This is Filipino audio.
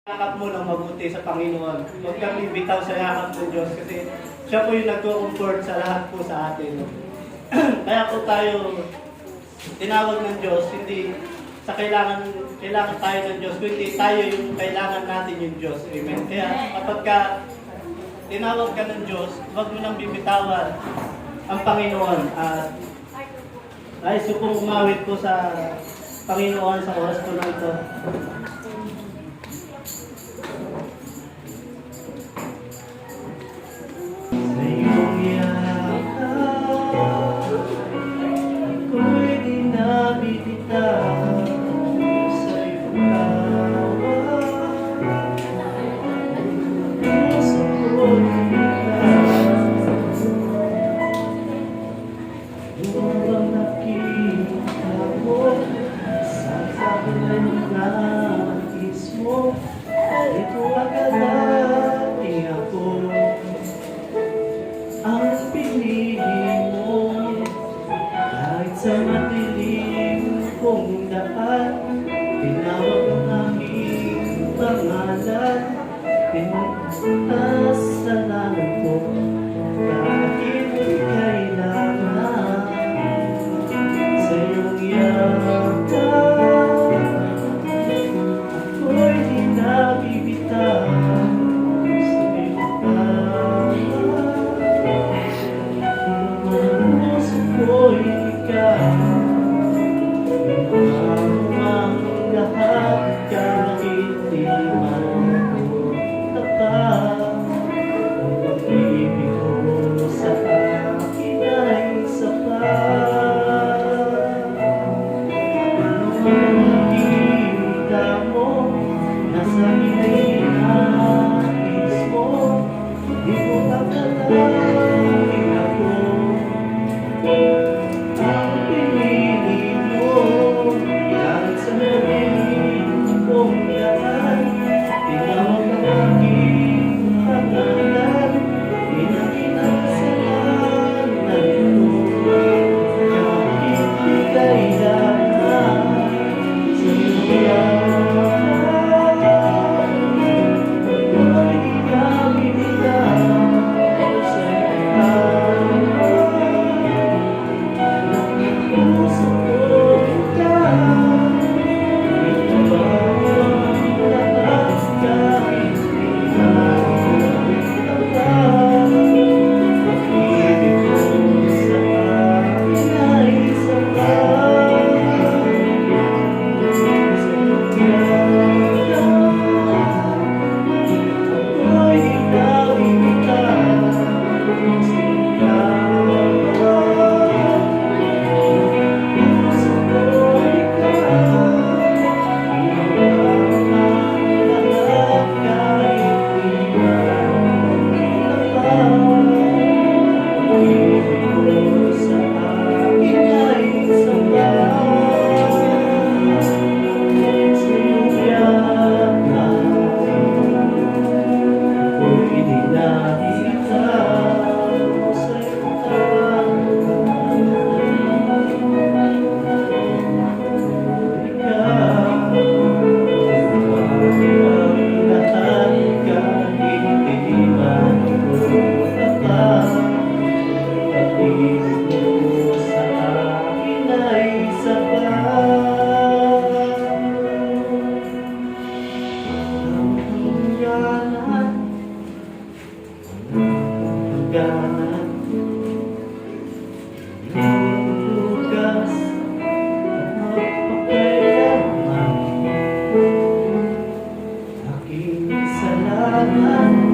Yakap mo ng mabuti sa Panginoon. Huwag kang bibitaw sa yakap ng Diyos kasi siya po yung nagko-comfort sa lahat po sa atin. Kaya po tayo tinawag ng Diyos, hindi sa kailangan tayo ng Diyos, kundi tayo yung kailangan natin yung Diyos. Amen. Kaya kapag tinawag ka ng Diyos, huwag mo nang bibitawan ang Panginoon. At nais ko pong umawit po sa Panginoon sa oras po na ito. Sa madilim kong daan, tinawag ang aming pangalan, tinataas sa langit ko, kahit kailangan sa iyong yakap, ako'y di nabibitaw sa iyong pagmamahal. Ang puso ko'y lahat kahit di man ko tapat, ang pag-ibig mo sa akin ay sapat. Ano ang nakita mo, nasa itinais mo, di ko akalain ako ang pinili mo. Kahit sa madilim kong daan, tinawag ang aking pangalan, pinakinasalan ko, kahit di kailangan sa iyong yakap, ako'y di nabibitaw sa iyong puso ko ikaw. Lugas at mapakailanman, aking salamat.